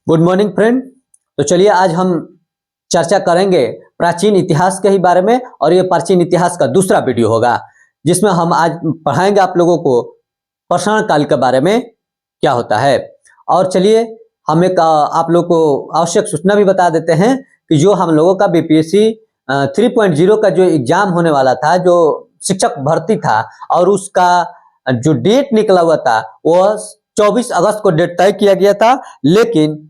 Good morning friend. तो चलिए आज हम चर्चा करेंगे प्राचीन इतिहास के ही बारे में, और ये प्राचीन इतिहास का दूसरा वीडियो होगा जिसमें हम आज पढ़ाएंगे आप लोगों को पाषाण काल के बारे में क्या होता है। और चलिए हम एक आप लोग को आवश्यक सूचना भी बता देते हैं कि जो हम लोगों का बीपीएससी 3.0 का जो एग्जाम होने वाला था, जो शिक्षक भर्ती था, और उसका जो डेट निकला हुआ था वह 24 अगस्त को डेट तय किया गया था। लेकिन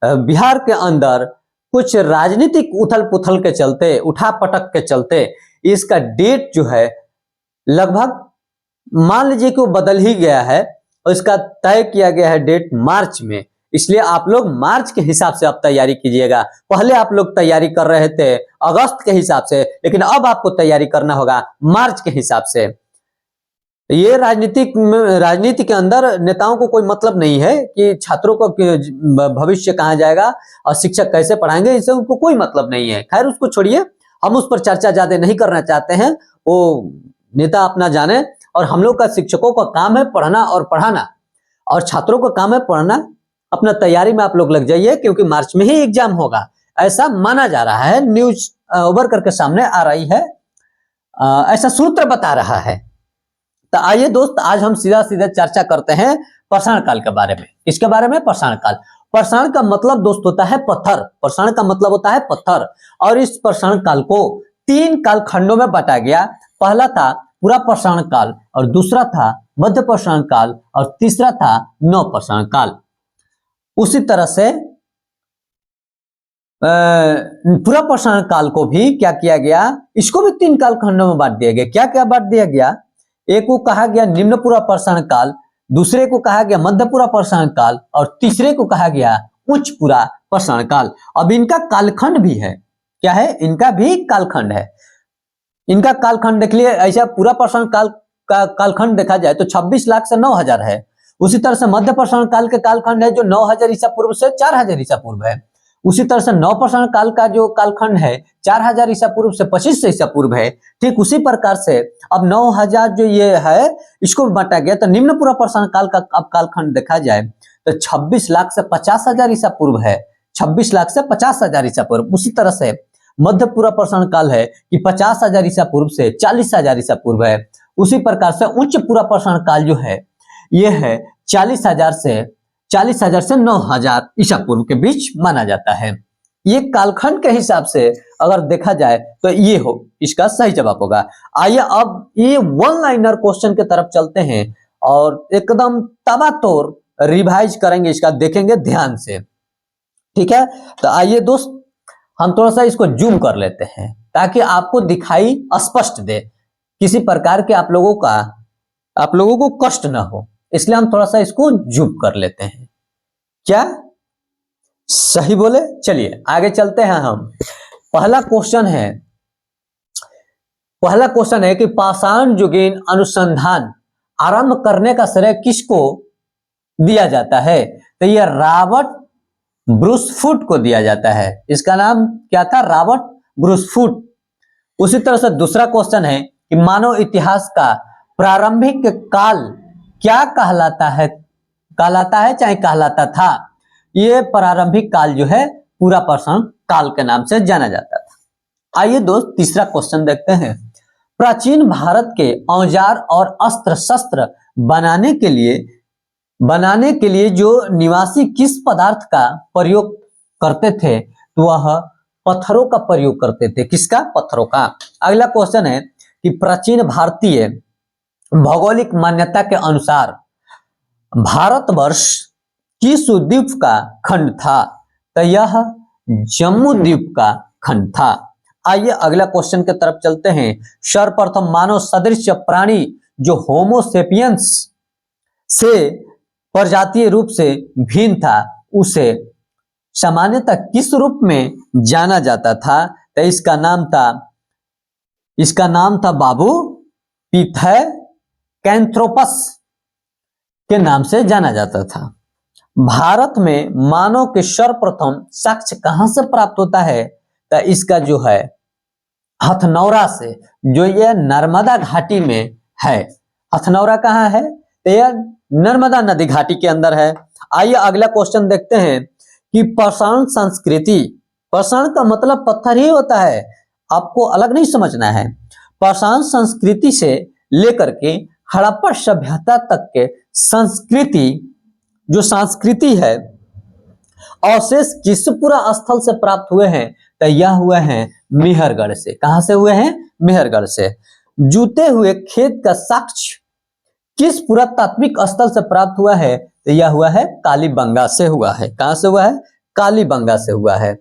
बिहार के अंदर कुछ राजनीतिक उथल पुथल के चलते, उठा पटक के चलते इसका डेट जो है लगभग मान लीजिए कि वो बदल ही गया है, और इसका तय किया गया है डेट मार्च में। इसलिए आप लोग मार्च के हिसाब से अब तैयारी कीजिएगा। पहले आप लोग तैयारी कर रहे थे अगस्त के हिसाब से, लेकिन अब आपको तैयारी करना होगा मार्च के हिसाब से। ये राजनीति के अंदर नेताओं को कोई मतलब नहीं है कि छात्रों को भविष्य कहाँ जाएगा और शिक्षक कैसे पढ़ाएंगे, इससे उनको कोई मतलब नहीं है। खैर उसको छोड़िए, हम उस पर चर्चा ज्यादा नहीं करना चाहते हैं। वो नेता अपना जाने, और हम लोग का शिक्षकों का काम है पढ़ना और पढ़ाना, और छात्रों का काम है पढ़ना। अपना तैयारी में आप लोग लग जाइए, क्योंकि मार्च में ही एग्जाम होगा, ऐसा माना जा रहा है। न्यूज उभर करके सामने आ रही है, ऐसा सूत्र बता रहा है। तो आइए दोस्त, आज हम सीधा सीधा चर्चा करते हैं पाषाण काल के बारे में। इसके बारे में पाषाण काल, पाषाण का मतलब दोस्त होता है पत्थर। पाषाण का मतलब होता है पत्थर, और इस पाषाण काल को 3 काल खंडों में बांटा गया। पहला था पूरा पाषाण काल, और दूसरा था मध्य पाषाण काल, और तीसरा था नव पाषाण काल। उसी तरह से पूरा पाषाण काल को भी क्या किया गया, इसको भी 3 काल खंडों में बांट दिया गया। क्या क्या बांट दिया गया? एक को कहा गया निम्न पूरा पाषाण काल, दूसरे को कहा गया मध्य पूरा पाषाण काल, और तीसरे को कहा गया उच्च पूरा पाषाण काल। अब इनका कालखंड भी है। क्या है? इनका भी कालखंड है। इनका कालखंड देख लिए। ऐसा पूरा पाषाण काल का कालखंड देखा जाए तो 26 लाख से 9,000 है। उसी तरह से मध्य पाषाण काल के कालखंड है जो 9,000 ईसा पूर्व से 4,000 ईसा पूर्व है। उसी तरह से नव पाषाण काल का जो कालखंड है 4,000 ईसा पूर्व से 2500 ईसा पूर्व है। ठीक उसी प्रकार से अब 9,000 जो ये है इसको भी बांटा गया। तो निम्न पूरा पाषाण काल का अब कालखंड देखा जाए तो 26 लाख से 50,000 ईसा पूर्व है। 26 लाख से 50,000 ईसा पूर्व। उसी तरह से मध्य पूरा पाषाण काल है कि 50,000 ईसा पूर्व से 40,000 ईसा पूर्व है। उसी प्रकार से उच्च पूरा पाषाण काल जो है ये है 40,000 से 9,000 ईसा पूर्व के बीच माना जाता है। ये कालखंड के हिसाब से अगर देखा जाए तो ये हो, इसका सही जवाब होगा। आइए अब ये वन लाइनर क्वेश्चन की तरफ चलते हैं और एकदम तबातोड़ रिवाइज करेंगे, इसका देखेंगे ध्यान से। ठीक है, तो आइए दोस्त हम थोड़ा सा इसको जूम कर लेते हैं ताकि आपको दिखाई स्पष्ट दे, किसी प्रकार के आप लोगों को कष्ट ना हो। इसलिए हम थोड़ा सा इसको जूम कर लेते हैं। क्या सही बोले? चलिए आगे चलते हैं हम। पहला क्वेश्चन है कि पाषाण युगीन अनुसंधान आरंभ करने का श्रेय किसको दिया जाता है? तो यह रॉबर्ट ब्रूसफुट को दिया जाता है। इसका नाम क्या था? Robert Bruce Foote. उसी तरह से दूसरा क्वेश्चन है कि मानव इतिहास का प्रारंभिक काल क्या कहलाता है चाहे कहलाता था? यह प्रारंभिक काल जो है पूरा पाषाण काल के नाम से जाना जाता था। आइए दोस्त तीसरा क्वेश्चन देखते हैं। प्राचीन भारत के औजार और अस्त्र शस्त्र बनाने के लिए जो निवासी किस पदार्थ का प्रयोग करते थे? तो वह पत्थरों का प्रयोग करते थे। किसका? पत्थरों का। अगला क्वेश्चन है कि प्राचीन भारतीय भौगोलिक मान्यता के अनुसार भारतवर्ष किस द्वीप का खंड था? तो यह जम्मू द्वीप का खंड था। आइए अगला क्वेश्चन की तरफ चलते हैं। सर्वप्रथम मानव सदृश प्राणी जो होमो सेपियंस से प्रजातीय रूप से भिन्न था उसे सामान्यतः किस रूप में जाना जाता था? तो इसका नाम था बाबू पिथैकेंथ्रोपस के नाम से जाना जाता था। भारत में मानव के सर्वप्रथम साक्ष्य कहां से प्राप्त होता है? तो इसका जो है हथनौरा से, जो यह नर्मदा घाटी में है। हथनौरा कहाँ है? तो यह नर्मदा नदी घाटी के अंदर है। आइए अगला क्वेश्चन देखते हैं कि पाषाण संस्कृति, पाषाण का मतलब पत्थर ही होता है, आपको अलग नहीं समझना है। पाषाण संस्कृति से लेकर के हड़प्पा सभ्यता तक के संस्कृति, जो संस्कृति है, अवशेष किस पूरा स्थल से प्राप्त हुए हैं, तो यह हुए हैं मेहरगढ़ से। कहां से हुए हैं? मेहरगढ़ से। जूते हुए खेत का साक्ष्य किस पुरातात्विक स्थल से प्राप्त हुआ है, तो यह हुआ है कालीबंगा से हुआ है। कहां से हुआ है? कालीबंगा से हुआ है।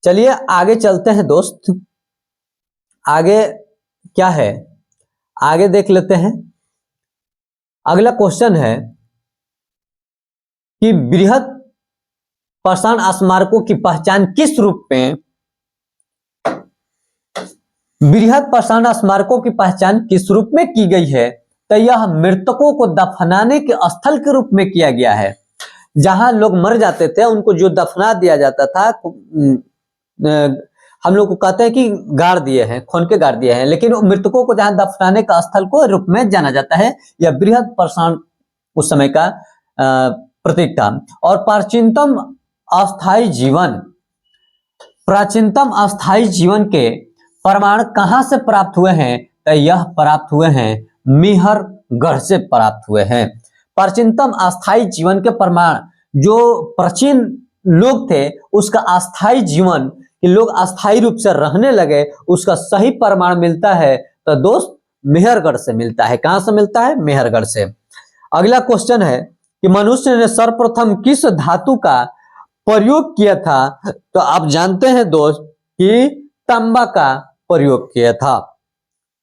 चलिए आगे चलते हैं दोस्त, आगे क्या है, आगे देख लेते हैं। अगला क्वेश्चन है कि बृहद पाषाण स्मारकों की पहचान किस रूप में, बृहद पाषाण स्मारकों की पहचान किस रूप में की गई है, तो यह मृतकों को दफनाने के स्थल के रूप में किया गया है। जहां लोग मर जाते थे उनको जो दफना दिया जाता था, हम लोग को कहते हैं कि गाड़ दिए हैं, खोन के गाड़ दिए हैं, लेकिन मृतकों को जहां दफनाने का स्थल को रूप में जाना जाता है। यह बृहद पाषाण उस समय का प्रतीक था। और प्राचीनतम अस्थायी जीवन, प्राचीनतम अस्थायी जीवन के प्रमाण कहां से प्राप्त हुए हैं, तो यह प्राप्त हुए हैं मेहरगढ़ से प्राप्त हुए हैं। प्राचीनतम अस्थायी जीवन के प्रमाण, जो प्राचीन लोग थे उसका अस्थायी जीवन, कि लोग अस्थायी रूप से रहने लगे, उसका सही प्रमाण मिलता है तो दोस्त मेहरगढ़ से मिलता है। कहां से मिलता है? मेहरगढ़ से। अगला क्वेश्चन है कि मनुष्य ने सर्वप्रथम किस धातु का प्रयोग किया था, तो आप जानते हैं दोस्त कि तांबा का प्रयोग किया था।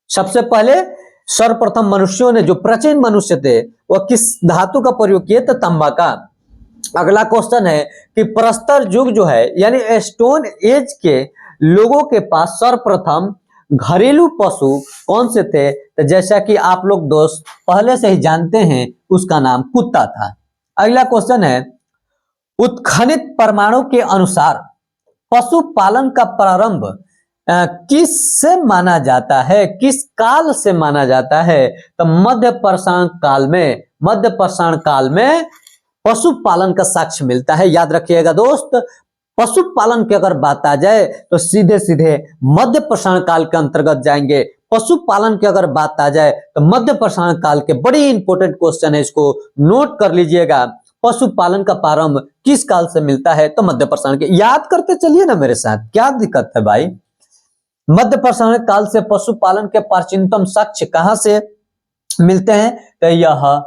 सबसे पहले सर्वप्रथम मनुष्यों ने, जो प्राचीन मनुष्य थे, वह किस धातु का प्रयोग किए? तो तांबा का। अगला क्वेश्चन है कि प्रस्तर युग जो है, यानी स्टोन एज के लोगों के पास सर्वप्रथम घरेलू पशु कौन से थे, तो जैसा कि आप लोग दोस्त पहले से ही जानते हैं, उसका नाम कुत्ता था। अगला क्वेश्चन है उत्खनित प्रमाणों के अनुसार पशुपालन का प्रारंभ किस से माना जाता है, किस काल से माना जाता है, तो मध्य पाषाण काल में, मध्य पाषाण काल में पशुपालन का साक्ष्य मिलता है। याद रखिएगा दोस्त, पशुपालन की अगर बात आ जाए तो सीधे सीधे मध्य पाषाण काल के अंतर्गत जाएंगे। पशुपालन की अगर बात आ जाए तो मध्य पाषाण काल के, बड़ी इंपॉर्टेंट क्वेश्चन है, इसको नोट कर लीजिएगा। पशुपालन का प्रारंभ किस काल से मिलता है, तो मध्य पाषाण के। याद करते चलिए ना मेरे साथ, क्या दिक्कत है भाई। मध्य पाषाण काल से पशुपालन के प्राचीनतम साक्ष्य कहां से मिलते हैं, तो यह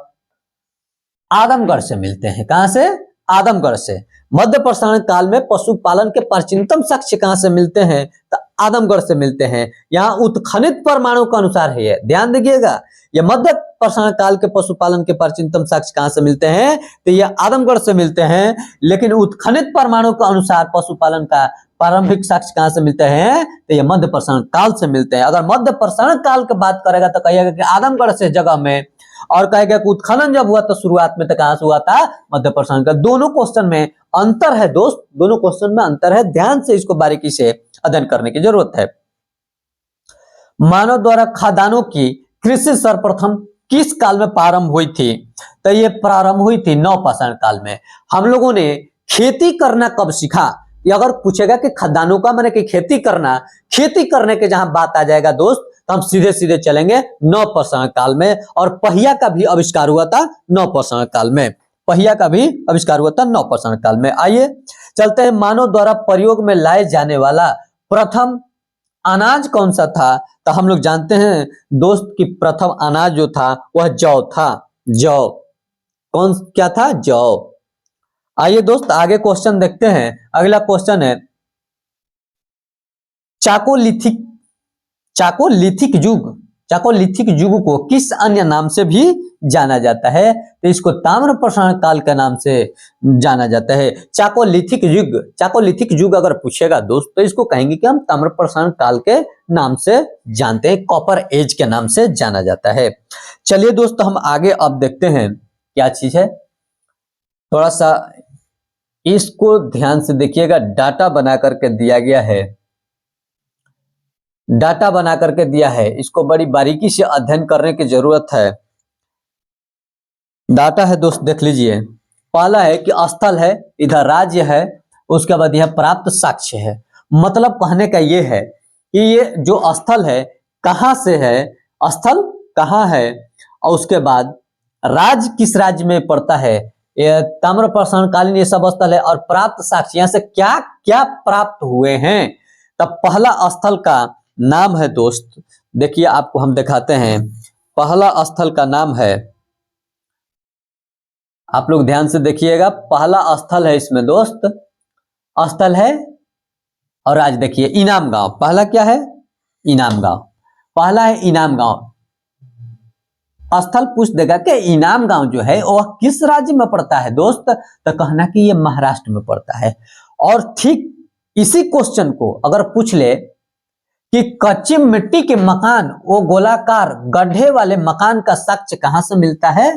आदमगढ़ से मिलते हैं। कहां से? आदमगढ़ से। मध्य पाषाण काल में पशुपालन के प्राचीनतम साक्ष्य कहां से मिलते हैं, तो आदमगढ़ से मिलते हैं। यहाँ उत्खनित प्रमाणों के अनुसार है, ध्यान दीजिएगा। यह मध्य पाषाण काल के पशुपालन के प्राचीनतम साक्ष्य कहां से मिलते हैं, तो यह आदमगढ़ से मिलते हैं। लेकिन उत्खनित प्रमाणों के अनुसार पशुपालन का प्रारंभिक साक्ष्य कहां से मिलते हैं, तो यह मध्य पाषाण काल से मिलते हैं। अगर मध्य पाषाण काल की बात करेगा तो कहिएगा कि आदमगढ़ से जगह में, और कहेगा कि उत्खनन जब हुआ तो शुरुआत में तो कहां से हुआ था, मध्य पाषाण का। दोनों क्वेश्चन में अंतर है दोस्त, दोनों क्वेश्चन में अंतर है, ध्यान से इसको बारीकी से अध्ययन करने की जरूरत है। मानव द्वारा खदानों की कृषि सर्वप्रथम किस काल में प्रारंभ हुई थी, तो ये प्रारंभ हुई थी नवपाषाण काल में। हम लोगों ने खेती करना कब सीखा, ये अगर पूछेगा कि खदानों का माने कि खेती करना, खेती करने के जहां बात आ जाएगा दोस्त, तो हम सीधे सीधे चलेंगे नवपाषाण काल में। और पहिया का भी आविष्कार हुआ था नवपाषाण काल में, पहिया का भी आविष्कार हुआ था नवपाषाण काल में। आइए चलते हैं, मानव द्वारा प्रयोग में लाए जाने वाला प्रथम अनाज कौन सा था, तो हम लोग जानते हैं दोस्त कि प्रथम अनाज जो था वह जौ था। जौ कौन, क्या था? जौ। आइए दोस्त आगे क्वेश्चन देखते हैं। अगला क्वेश्चन है चाकोलिथिक, चाकोलिथिक युग, चाकोलिथिक युग को किस अन्य नाम से भी जाना जाता है, तो इसको ताम्र पाषाण काल के नाम से जाना जाता है। चाकोलिथिक युग, चाकोलिथिक युग अगर पूछेगा दोस्त तो इसको कहेंगे कि हम ताम्र पाषाण काल के नाम से जानते हैं, कॉपर एज के नाम से जाना जाता है। चलिए दोस्त हम आगे अब देखते हैं क्या चीज है, थोड़ा सा इसको ध्यान से देखिएगा। डाटा बना करके दिया गया है, डाटा बना करके दिया है, इसको बड़ी बारीकी से अध्ययन करने की जरूरत है। डाटा है दोस्त, देख लीजिए। पहला है कि स्थल है, इधर राज्य है, उसके बाद यह प्राप्त साक्ष्य है। मतलब कहने का ये है कि ये जो स्थल है कहाँ से है, स्थल कहाँ है, और उसके बाद राज्य किस राज्य में पड़ता है, ये ताम्र प्रसारणकालीन ये सब स्थल है, और प्राप्त साक्ष्य यहाँ से क्या क्या प्राप्त हुए हैं। तब पहला स्थल का नाम है दोस्त, देखिए आपको हम दिखाते हैं। पहला स्थल का नाम है, आप लोग ध्यान से देखिएगा, पहला स्थल है इसमें दोस्त, स्थल है और आज देखिए इनाम गांव। पहला क्या है, इनाम गांव, पहला है इनाम गांव। स्थल पूछ देगा कि इनाम गांव जो है वह किस राज्य में पड़ता है दोस्त, तो कहना कि ये महाराष्ट्र में पड़ता है। और ठीक इसी क्वेश्चन को अगर पूछ ले कि कच्ची मिट्टी के मकान, वो गोलाकार गड्ढे वाले मकान का साक्ष्य कहां से मिलता है,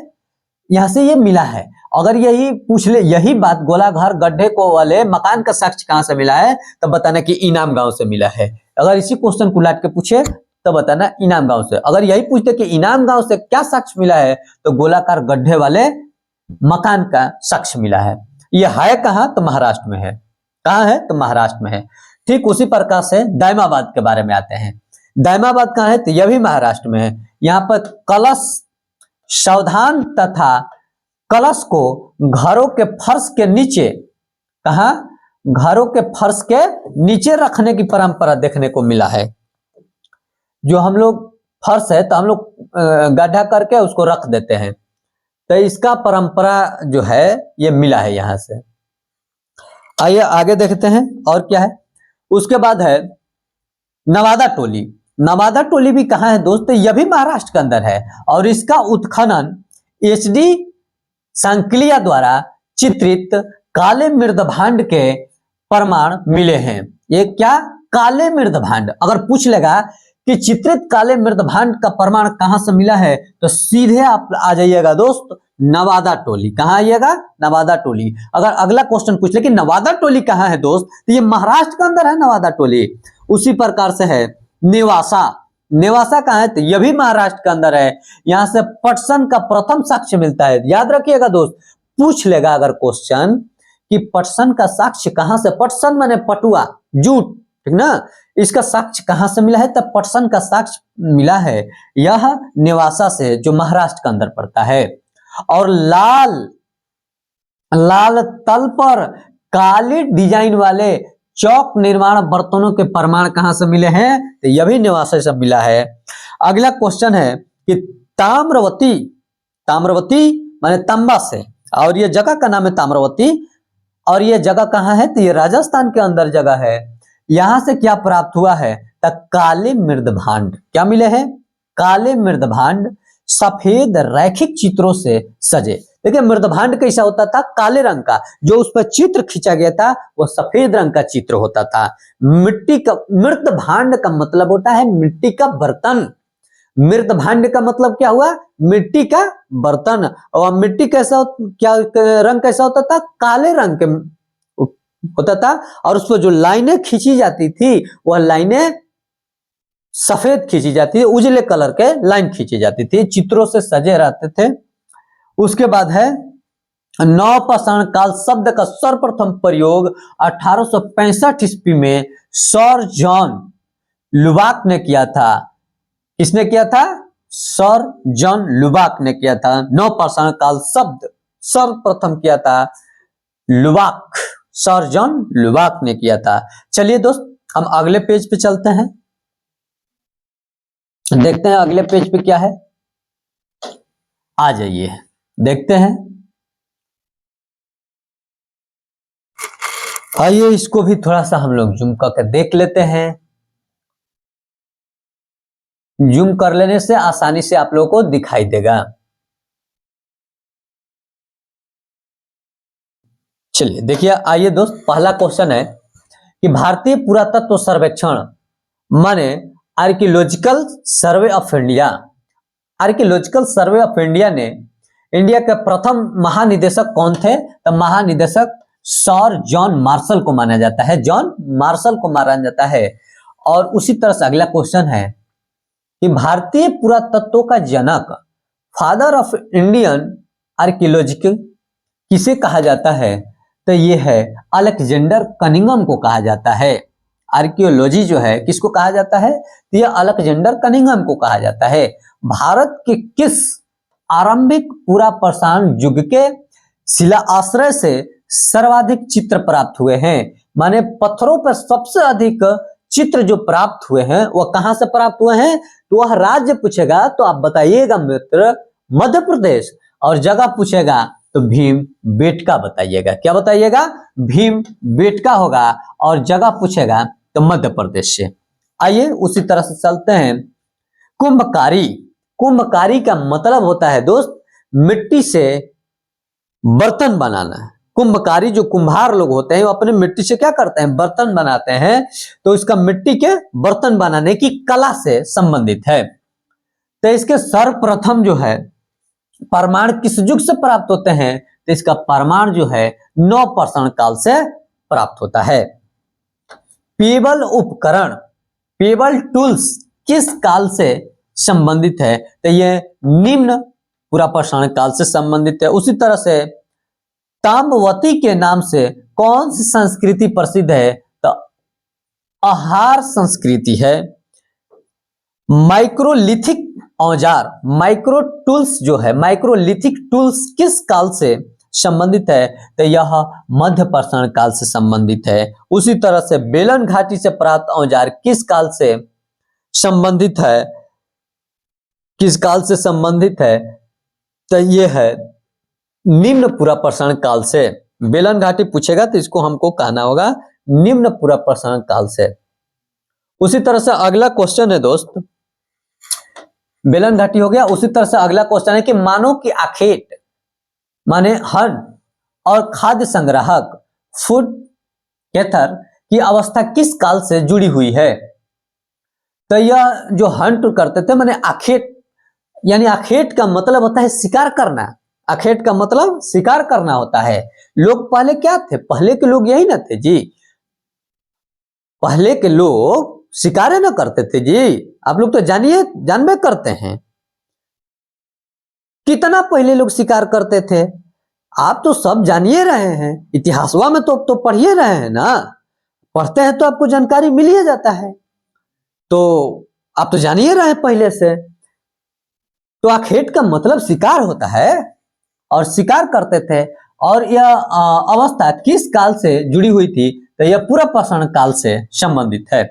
यहां से ये मिला है। अगर यही पूछ ले, यही बात गोलाघर गड्ढे को वाले मकान का साक्ष्य कहां से मिला है, तब बताना कि इनाम गांव से मिला है। अगर इसी क्वेश्चन को लाट के पूछे तो बताना इनाम गांव से। अगर यही पूछते कि इनाम गांव से क्या साक्ष्य मिला है, तो गोलाकार गड्ढे वाले मकान का साक्ष्य मिला है। यह है कहां, तो महाराष्ट्र में है। कहां है, तो महाराष्ट्र में है। ठीक उसी प्रकार से दायमाबाद के बारे में आते हैं। दायमाबाद कहां है, तो यह भी महाराष्ट्र में है। यहाँ पर कलश सावधान तथा कलश को घरों के फर्श के नीचे, कहा, घरों के फर्श के नीचे रखने की परंपरा देखने को मिला है। जो हम लोग फर्श है तो हम लोग गड्ढा करके उसको रख देते हैं, तो इसका परंपरा जो है ये मिला है यहां से। आइए आगे देखते हैं और क्या है। उसके बाद है नवादा टोली। नवादा टोली भी कहां है दोस्त, यह भी महाराष्ट्र के अंदर है, और इसका उत्खनन HD सांकलिया द्वारा चित्रित काले मृदभांड के प्रमाण मिले हैं। ये क्या, काले मृदभांड। अगर पूछ लेगा कि चित्रित काले मृदभांड का प्रमाण कहां से मिला है, तो सीधे आप आ जाइएगा दोस्त नवादा टोली। कहां आइएगा, नवादा टोली। अगर अगला क्वेश्चन पूछ ले कि नवादा टोली कहां है दोस्त, तो ये महाराष्ट्र के अंदर है नवादा टोली। उसी प्रकार से है नेवासा। नेवासा कहां है, तो यह भी महाराष्ट्र के अंदर है। यहां से पटसन का प्रथम साक्ष्य मिलता है। याद रखिएगा दोस्त, पूछ लेगा अगर क्वेश्चन कि पटसन का साक्ष्य कहां से, पटसन माने पटुआ, जूट, ठीक ना, इसका साक्ष्य कहां से मिला है, तब पटसन का साक्ष्य मिला है यह नेवासा से, जो महाराष्ट्र के अंदर पड़ता है। और लाल लाल तल पर काली डिजाइन वाले चौक निर्माण बर्तनों के प्रमाण कहां से मिले हैं, तो यह भी नेवासा से मिला है। अगला क्वेश्चन है कि ताम्रवती, ताम्रवती माने तांबा से, और यह जगह का नाम है ताम्रवती, और यह जगह कहां है, तो यह राजस्थान के अंदर जगह है। यहां से क्या प्राप्त हुआ है, तो काले मृदभांड। क्या मिले हैं, काले मृदभांड सफेद रैखिक चित्रों से सजे। देखिए मृदभांड कैसा होता था, काले रंग का, जो उस पर चित्र खींचा गया था वो सफेद रंग का चित्र होता था। मिट्टी का, मृदभांड का मतलब होता है मिट्टी का बर्तन। मृदभांड का मतलब क्या हुआ, मिट्टी का बर्तन। और मिट्टी कैसा, क्या रंग कैसा होता था, काले रंग के होता था, और उस पर जो लाइनें खींची जाती थी वह लाइनें सफेद खींची जाती थी, उजले कलर के लाइन खींची जाती थी, चित्रों से सजे रहते थे। उसके बाद है नवपाषाण काल शब्द का सर्वप्रथम प्रयोग 1865 ईस्वी में सर जॉन लुबाक ने किया था। किसने किया था, सर जॉन लुबाक ने किया था। नवपाषाण काल शब्द सर्वप्रथम किया था लुबाक, सर जॉन लुबाक ने किया था। चलिए दोस्त हम अगले पेज पे चलते हैं, देखते हैं अगले पेज पे क्या है। आ जाइए देखते हैं। आइए इसको भी थोड़ा सा हम लोग जूम करके देख लेते हैं। जूम कर लेने से आसानी से आप लोगों को दिखाई देगा। चलिए देखिए, आइए दोस्त पहला क्वेश्चन है कि भारतीय पुरातत्व सर्वेक्षण माने archaeological survey of India, archaeological survey of India ने इंडिया के प्रथम महानिदेशक कौन थे, तो महानिदेशक सर जॉन मार्शल को माना जाता है, जॉन मार्शल को माना जाता है। और उसी तरह से अगला क्वेश्चन है कि भारतीय पुरातत्व का जनक, फादर ऑफ इंडियन आर्कियोलॉजी किसे कहा जाता है? तो ये है अलेक्जेंडर कनिंघम को कहा जाता है। आर्कियोलॉजी जो है किसको कहा जाता है? तो यह अलेक्जेंडर कनिंघम को कहा जाता है। भारत के किस आरंभिक पूरा पाषाण युग के शिला आश्रय से सर्वाधिक चित्र प्राप्त हुए हैं? माने पत्थरों पर सबसे अधिक चित्र जो प्राप्त हुए हैं वह कहां से प्राप्त हुए हैं? तो वह राज्य पूछेगा तो आप बताइएगा मित्र मध्य प्रदेश, और जगह पूछेगा तो भीम बेटका बताइएगा। क्या बताइएगा? भीम बेटका होगा। और जगह पूछेगा तो मध्य प्रदेश से। आइए उसी तरह से चलते हैं। कुंभकारी। कुंभकारी का मतलब होता है दोस्त मिट्टी से बर्तन बनाना। कुंभकारी जो कुम्हार लोग होते हैं वो अपने मिट्टी से क्या करते हैं? बर्तन बनाते हैं। तो इसका मिट्टी के बर्तन बनाने की कला से संबंधित है। तो इसके सर्वप्रथम जो है परमाण किस युग से प्राप्त होते हैं? तो इसका परमाण जो है नवपाषाण काल से प्राप्त होता है। पेबल उपकरण, पेबल टूल्स किस काल से संबंधित है? तो यह निम्न पुरापाषाण काल से संबंधित है। उसी तरह से ताम्रवती के नाम से कौन सी संस्कृति प्रसिद्ध है? तो आहार संस्कृति है। माइक्रोलिथिक औजार, माइक्रो टूल्स जो है, माइक्रोलिथिक टूल्स किस काल से संबंधित है? तो यह मध्य पाषाण काल से संबंधित है। उसी तरह से बेलन घाटी से प्राप्त औजार किस काल से संबंधित है? किस काल से संबंधित है? तो यह है निम्न पुरापाषाण काल से। बेलन घाटी पूछेगा तो इसको हमको कहना होगा निम्न पुरापाषाण काल से। उसी तरह से अगला क्वेश्चन है दोस्त, बेलन घाटी हो गया। उसी तरह से अगला क्वेश्चन है कि मानव की आखेट माने हन और खाद्य संग्राहक फूड कैथर की अवस्था किस काल से जुड़ी हुई है? तो यह जो हंट करते थे माने आखेट, यानी आखेट का मतलब होता है शिकार करना। आखेट का मतलब शिकार करना होता है। लोग पहले क्या थे? पहले के लोग यही ना थे जी। पहले के लोग शिकार न करते थे जी। आप लोग तो जानिए, जानबे करते हैं कितना पहले लोग शिकार करते थे। आप तो सब जानिए रहे हैं, इतिहासवा में तो पढ़िए रहे हैं ना। पढ़ते हैं तो आपको जानकारी मिल ही जाता है। तो आप तो जानिए रहे हैं पहले से। तो आखेट का मतलब शिकार होता है और शिकार करते थे। और यह अवस्था किस काल से जुड़ी हुई थी? तो यह पुरापाषाण काल से संबंधित है।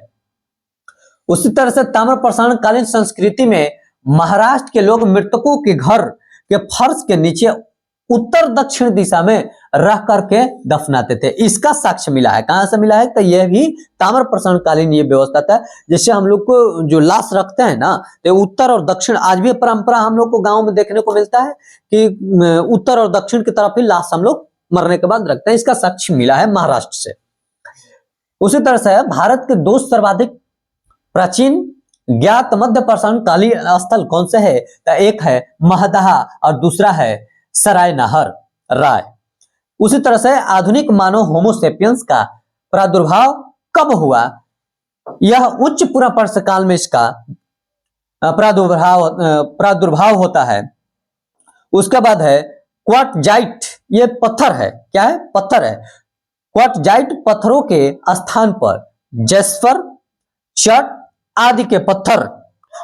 उसी तरह से ताम्रपाषाण कालीन संस्कृति में महाराष्ट्र के लोग मृतकों के घर के फर्श के नीचे उत्तर दक्षिण दिशा में रह करके दफनाते थे। इसका साक्ष्य मिला है। कहां से मिला है? तो यह भी ताम्रपाषाण कालीन ये व्यवस्था था। जैसे हम लोग को जो लाश रखते हैं ना, तो उत्तर और दक्षिण आज भी परंपरा हम लोग को गांव में देखने को मिलता है कि उत्तर और दक्षिण की तरफ ही लाश हम लोग मरने के बाद रखते हैं। इसका साक्ष्य मिला है महाराष्ट्र से। उसी तरह से भारत के दो सर्वाधिक प्राचीन ज्ञात मध्य पाषाण कालीन स्थल कौन से है? तो एक है महदहा और दूसरा है सरायनहर राय। उसी तरह से आधुनिक मानव होमोसेपियंस का प्रादुर्भाव कब हुआ? यह उच्च पुरापाषाण काल में इसका प्रादुर्भाव होता है। उसके बाद है क्वार्टजाइट, ये पत्थर है। क्या है? पत्थर है। क्वार्टजाइट पत्थरों के स्थान पर जैस्पर, चट आदि के पत्थर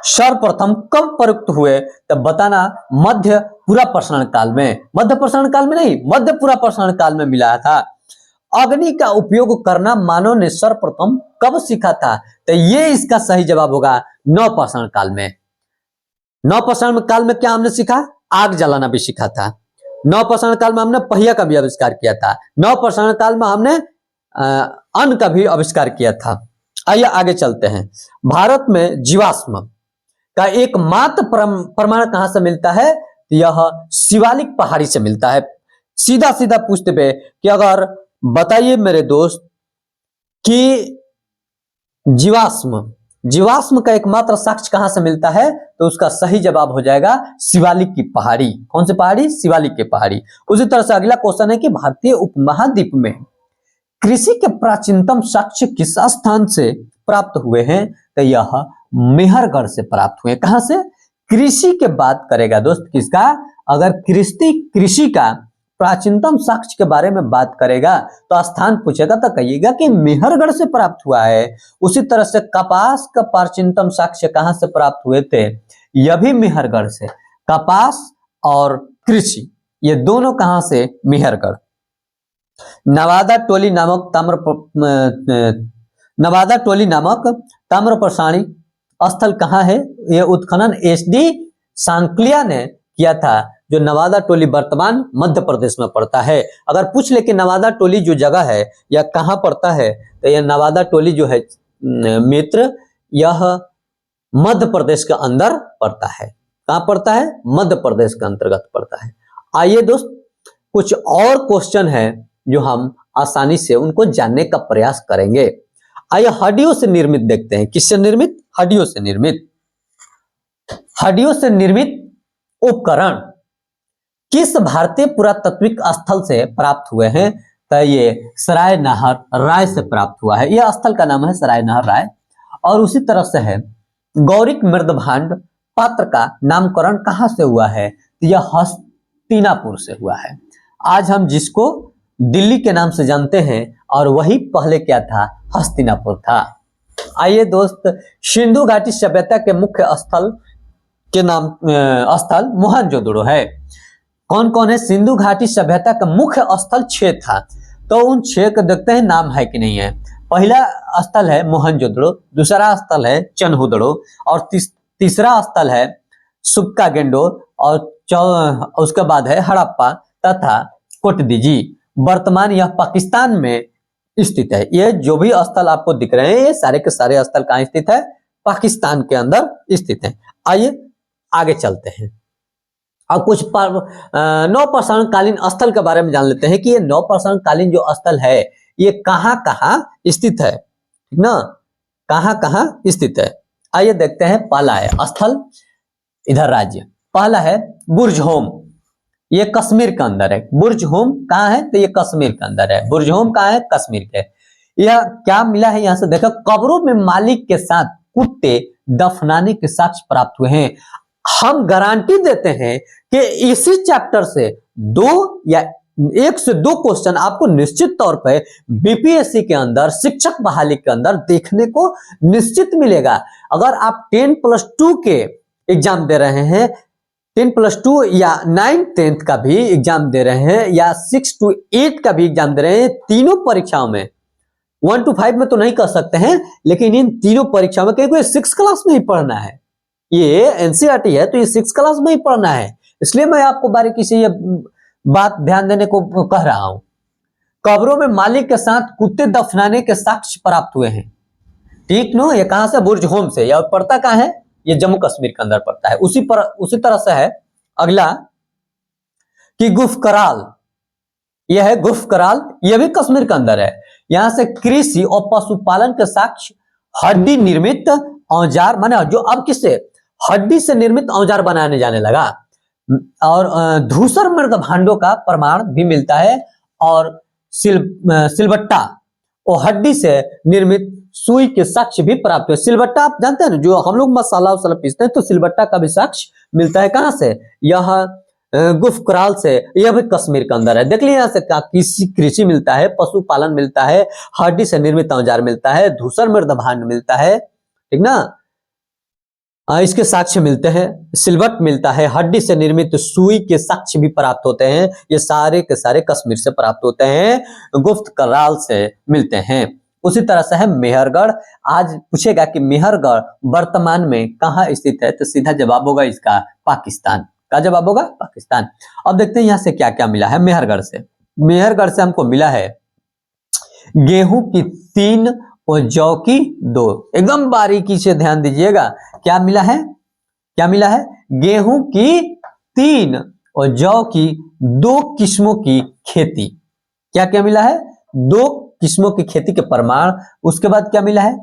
सर्वप्रथम कब प्रयुक्त हुए? तो बताना मध्य पुरापाषाण काल में। मध्य पाषाण काल में नहीं, मध्य पुरापाषाण काल में मिला था। अग्नि का उपयोग करना मानव ने सर्वप्रथम कब सीखा था? तो ये इसका सही जवाब होगा नवपाषाण काल में। नवपाषाण काल में क्या हमने सीखा? आग जलाना भी सीखा था। नवपाषाण काल में हमने पहिया का भी आविष्कार किया था। नवपाषाण काल में हमने अन्न का भी आविष्कार किया था। आइए आगे चलते हैं। भारत में जीवाश्म का एकमात्र प्रमाण कहां से मिलता है? यह शिवालिक पहाड़ी से मिलता है। सीधा सीधा पूछते पे कि अगर बताइए मेरे दोस्त कि जीवाश्म का एकमात्र साक्ष्य कहां से मिलता है? तो उसका सही जवाब हो जाएगा शिवालिक की पहाड़ी। कौन सी पहाड़ी? शिवालिक की पहाड़ी। उसी तरह से अगला क्वेश्चन है कि भारतीय उपमहाद्वीप में कृषि के प्राचीनतम साक्ष्य किस स्थान से प्राप्त हुए हैं? तो यह मेहरगढ़ से प्राप्त हुए। कहां से? कृषि के बात करेगा दोस्त किसका? अगर कृषि का प्राचीनतम साक्ष्य के बारे में बात करेगा तो स्थान पूछेगा तो कहिएगा कि मेहरगढ़ से प्राप्त हुआ है। उसी तरह से कपास का प्राचीनतम साक्ष्य कहां से प्राप्त हुए थे, यह भी मेहरगढ़ से। कपास और कृषि ये दोनों कहां से, मेहरगढ़। नवादा टोली नामक ताम्रप्रसारणी स्थल कहाँ है, यह उत्खनन एसडी सांकलिया ने किया था, जो नवादा टोली वर्तमान मध्य प्रदेश में पड़ता है। अगर पूछ ले कि नवादा टोली जो जगह है यह कहाँ पड़ता है, तो यह नवादा टोली जो है मित्र, यह मध्य प्रदेश के अंदर पड़ता है। कहाँ पड़ता है, मध्य प्रदेश के अंतर्गत पड़ता है। आइए दोस्त, कुछ और क्वेश्चन है जो हम आसानी से उनको जानने का प्रयास करेंगे। आइए हड्डियों से निर्मित देखते हैं। किससे निर्मित, हड्डियों से निर्मित। हड्डियों से निर्मित उपकरण किस भारतीय पुरातात्विक स्थल से प्राप्त हुए हैं, तो ये सराय नाहर राय से प्राप्त हुआ है। यह स्थल का नाम है सराय नाहर राय। और उसी तरह से है गौरिक मृदभांड पात्र का नामकरण कहां से हुआ है, तो यह हस्तिनापुर से हुआ है। आज हम जिसको दिल्ली के नाम से जानते हैं और वही पहले क्या था, हस्तिनापुर था। आइए दोस्त, सिंधु घाटी सभ्यता के मुख्य स्थल के नाम स्थल मोहनजोदड़ो है। कौन कौन है, सिंधु घाटी सभ्यता का मुख्य स्थल 6 था, तो उन 6 को देखते हैं नाम है कि नहीं है। पहला स्थल है मोहनजोदड़ो, दूसरा स्थल है चन्हुदड़ो, और तीसरा स्थल है सुक्का गेंडो, और उसके बाद है हड़प्पा तथा कोटदीजी। वर्तमान यह पाकिस्तान में स्थित है। ये जो भी स्थल आपको दिख रहे हैं ये सारे के सारे स्थल कहाँ स्थित है, पाकिस्तान के अंदर स्थित है। आइए आगे चलते हैं। अब कुछ नवपाषाण कालीन स्थल के बारे में जान लेते हैं कि ये नवपाषाण कालीन जो स्थल है ये कहाँ कहाँ स्थित है, ठीक ना, कहाँ कहाँ स्थित है। आइए देखते हैं। पहला है स्थल, इधर राज्य, पहला है बुर्ज होम, ये कश्मीर के अंदर है। बुर्ज होम कहाँ है, तो ये कश्मीर के अंदर है। बुर्ज होम कहाँ है, कश्मीर के। यह क्या मिला है, यहां से देखो, कब्रों में मालिक के साथ कुत्ते दफनाने के साक्ष्य प्राप्त हुए हैं। हम गारंटी देते हैं कि इसी चैप्टर से 1 से 2 क्वेश्चन आपको निश्चित तौर पे बीपीएससी के अंदर, शिक्षक बहाली के अंदर देखने को निश्चित मिलेगा। अगर आप 10+2 के एग्जाम दे रहे हैं, 10+2 या 9th-10th का भी एग्जाम दे रहे हैं, या 6 to 8 का भी एग्जाम दे रहे हैं, तीनों परीक्षाओं में 1 to 5 में तो नहीं कर सकते हैं, लेकिन इन तीनों परीक्षाओं में, क्योंकि 6 क्लास में ही पढ़ना है, ये एनसीईआरटी है तो ये 6 क्लास में ही पढ़ना है, इसलिए मैं आपको बारीकी से ये बात ध्यान देने को कह रहा हूं। कब्रों में मालिक के साथ कुत्ते दफनाने के साक्ष्य प्राप्त हुए हैं, ठीक नो। ये कहां से, बुर्ज होम से। यह पड़ता कहां है, ये जम्मू कश्मीर के अंदर पड़ता है। उसी तरह से है अगला कि गुफकराल, यह है गुफकराल, यह भी कश्मीर के अंदर है। यहां से कृषि और पशुपालन के साक्ष्य, हड्डी निर्मित औजार, माने जो अब किससे, हड्डी से निर्मित औजार बनाने जाने लगा, और धूसर मृद भांडों का प्रमाण भी मिलता है, और सिलबट्टा और हड्डी से निर्मित सुई के साक्ष्य भी प्राप्त हुए। सिलबट्टा आप जानते हैं ना, जो हम लोग मसाला वसाला पीसते हैं, तो सिलबट्टा का भी साक्ष्य मिलता है। कहां से, यह गुफकराल से। यह भी कश्मीर के अंदर है। देख लीजिए यहाँ से कृषि मिलता है, पशुपालन मिलता है, हड्डी से निर्मित औजार मिलता है, धूसर मृद भांड मिलता है, ठीक ना, इसके साक्ष्य मिलते हैं, सिलबट मिलता है, हड्डी से निर्मित सुई के साक्ष्य भी प्राप्त होते हैं। ये सारे के सारे कश्मीर से प्राप्त होते हैं, गुफ्तकराल से मिलते हैं। उसी तरह से है मेहरगढ़। आज पूछेगा कि मेहरगढ़ वर्तमान में कहाँ स्थित है, तो सीधा जवाब होगा इसका पाकिस्तान का, जवाब होगा पाकिस्तान। अब देखते हैं यहाँ से क्या क्या मिला है मेहरगढ़ से। मेहरगढ़ से हमको मिला है गेहूं की 3 और जौ की 2। एकदम बारीकी से ध्यान दीजिएगा। क्या मिला है, क्या मिला है, गेहूं की 3 और जौ की 2 किस्मों की खेती। क्या क्या मिला है, 2 किस्मों की खेती के प्रमाण। उसके बाद क्या मिला है,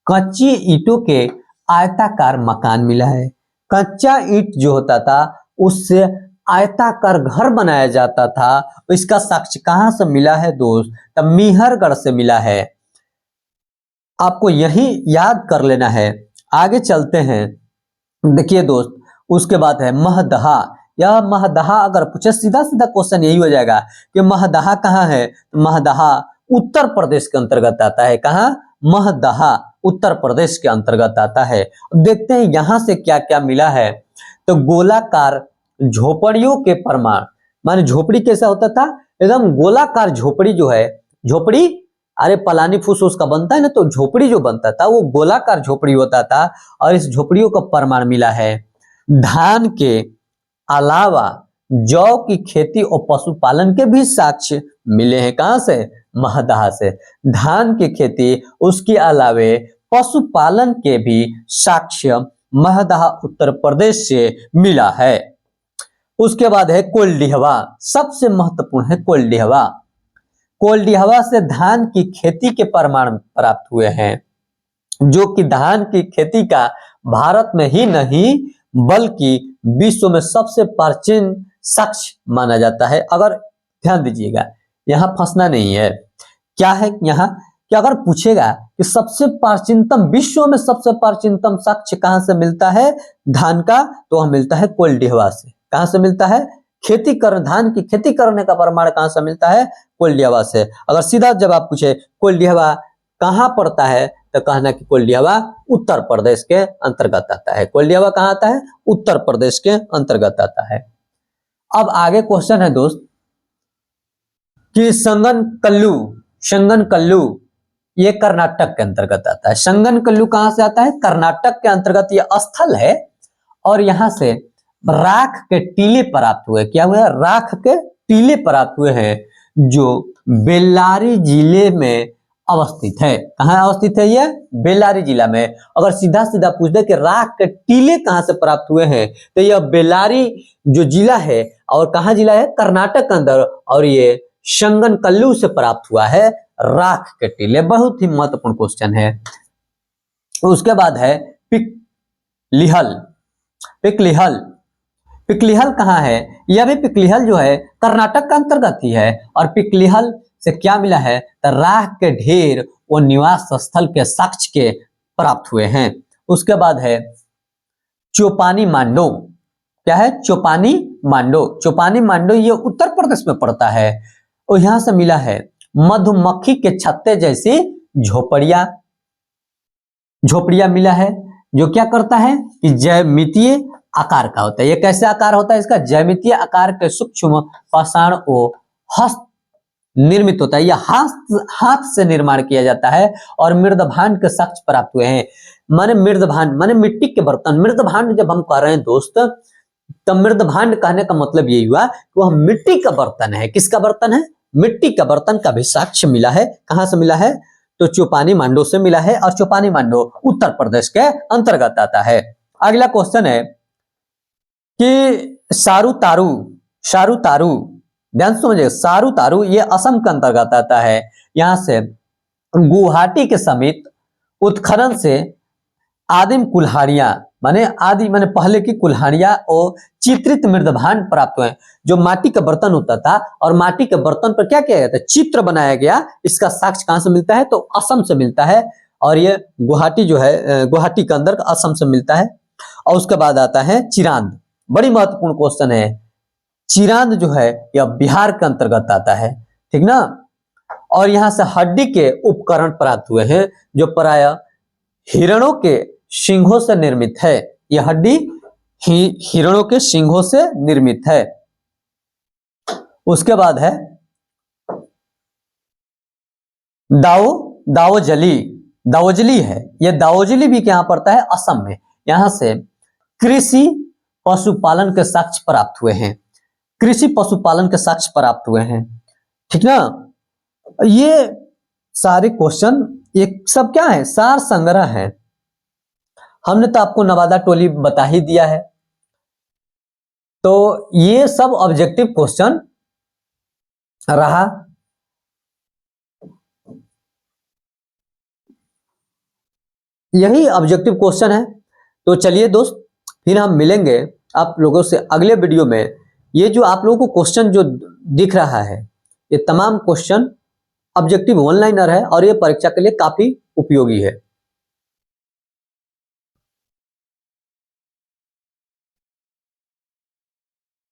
कच्ची ईंटों के आयताकार मकान मिला है। कच्चा ईंट जो होता था उससे आयताकार घर बनाया जाता था। इसका साक्ष्य कहां से मिला है दोस्त, तब मेहरगढ़ से मिला है। आपको यही याद कर लेना है। आगे चलते हैं। देखिए दोस्त, उसके बाद है महदहा। यह महदहा अगर पूछे सीधा सीधा क्वेश्चन यही हो जाएगा कि महदहा कहाँ है, तो महदहा उत्तर प्रदेश के अंतर्गत आता है। कहाँ? महदहा उत्तर प्रदेश के अंतर्गत आता है। देखते हैं यहां से क्या क्या मिला है। तो गोलाकार झोपड़ियों के प्रमाण, माने झोपड़ी कैसा होता था, एकदम गोलाकार झोपड़ी जो है, झोपड़ी अरे पलानी फूस उसका बनता है ना, तो झोपड़ी जो बनता था वो गोलाकार झोपड़ी होता था। और इस झोपड़ियों का प्रमाण मिला है। धान के अलावा जौ की खेती और पशुपालन के भी साक्ष्य मिले हैं। कहां से? महदहा से। धान की खेती उसके अलावे पशुपालन के भी साक्ष्य महदहा उत्तर प्रदेश से मिला है। उसके बाद है कोल्डिहवा, सबसे महत्वपूर्ण है कोल्डिहवा। कोल्डिहवा से धान की खेती के प्रमाण प्राप्त हुए हैं, जो कि धान की खेती का भारत में ही नहीं बल्कि विश्व में सबसे प्राचीन साक्ष्य माना जाता है। अगर ध्यान दीजिएगा, यहां फंसना नहीं है। क्या है यहाँ कि अगर पूछेगा कि सबसे प्राचीनतम, विश्व में सबसे प्राचीनतम साक्ष्य कहां से मिलता है धान का, तो वह मिलता है कोल्डिहवा से। कहां से मिलता है? धान की खेती करने का प्रमाण कहां से मिलता है? कोल्डिहवा से। अगर सीधा जवाब पूछे कोल्डिहवा कहां पड़ता है, तो कहना कि कोल्डिहवा उत्तर प्रदेश के अंतर्गत आता है। कोल्डिहवा कहां आता है? उत्तर प्रदेश के अंतर्गत आता है। अब आगे क्वेश्चन है दोस्त कि संगन कल्लू ये कर्नाटक के अंतर्गत आता है। संगन कल्लू कहां से आता है? कर्नाटक के अंतर्गत ये स्थल है। और यहां से राख के टीले प्राप्त हुए। क्या हुए? राख के टीले प्राप्त हुए हैं, जो बेल्लारी जिले में अवस्थित है। कहां अवस्थित है ये? बेल्लारी जिला में। अगर सीधा सीधा पूछ दे कि राख के टीले कहां से प्राप्त हुए हैं, तो यह बेल्लारी जो जिला है, और कहां जिला है? कर्नाटक के अंदर। और ये संगन कल्लू से प्राप्त हुआ है राख के टीले। बहुत ही महत्वपूर्ण क्वेश्चन है। उसके बाद है पिकलिहल। पिकलिहल कहां है? यह भी पिकलिहल जो है कर्नाटक का अंतर्गत ही है। और पिकलिहल से क्या मिला है? तो राख के ढेर और निवास स्थल के साक्ष्य के प्राप्त हुए हैं। उसके बाद है चौपानी मांडो। क्या है? चौपानी मांडो ये उत्तर प्रदेश में पड़ता है। और यहां से मिला है मधुमक्खी के छत्ते जैसी झोपड़िया मिला है, जो क्या करता है कि ज्यामितीय आकार का होता है। ये कैसे आकार होता है इसका? ज्यामितीय आकार के सूक्ष्म पाषाण और हस्त निर्मित होता है। यह हाथ से निर्माण किया जाता है। और मृदभांड के साक्ष्य प्राप्त हुए हैं। माने मृदभांड माने मिट्टी के बर्तन। मृदभांड जब हम कह रहे हैं दोस्त, तब मृदभांड कहने का मतलब यही हुआ कि वह मिट्टी का बर्तन है। किसका बर्तन है? मिट्टी का बर्तन का भी साक्ष्य मिला है। कहां से मिला है? तो चौपानी मांडो से मिला है। और चौपानी मांडो उत्तर प्रदेश के अंतर्गत आता है। अगला क्वेश्चन है कि सारू तारू, ध्यान से समझिए, सारू तारू ये असम के अंतर्गत आता है। यहां से गुवाहाटी के समीप उत्खनन से आदिम कुल्हाड़ियां माने पहले की कुल्हाड़ियां और चित्रित मृदभांड प्राप्त हुए, जो माटी का बर्तन होता था। और माटी के बर्तन पर क्या किया गया था? चित्र बनाया गया। इसका साक्ष्य कहां से मिलता है? तो असम से मिलता है। और ये गुवाहाटी जो है, गुवाहाटी के अंदर असम से मिलता है। और उसके बाद आता है चिरांद। बड़ी महत्वपूर्ण क्वेश्चन है। चिरांद जो है यह बिहार के अंतर्गत आता है, ठीक ना। और यहां से हड्डी के उपकरण प्राप्त हुए हैं, जो प्रायः हिरणों के सिंघों से निर्मित है। यह हड्डी हिरणों के सिंघों से निर्मित है। उसके बाद है दावोजली है। यह दावोजली भी क्या पड़ता है? असम में। यहां से कृषि पशुपालन के साक्ष्य प्राप्त हुए हैं। कृषि पशुपालन के साक्ष्य प्राप्त हुए हैं, ठीक ना। ये सारे क्वेश्चन ये सब क्या है? सार संग्रह है। हमने तो आपको नवादा टोली बता ही दिया है। तो ये सब ऑब्जेक्टिव क्वेश्चन रहा। यही ऑब्जेक्टिव क्वेश्चन है। तो चलिए दोस्त, फिर हम मिलेंगे आप लोगों से अगले वीडियो में। ये जो आप लोगों को क्वेश्चन जो दिख रहा है, ये तमाम क्वेश्चन ऑब्जेक्टिव वन लाइनर है और ये परीक्षा के लिए काफी उपयोगी है।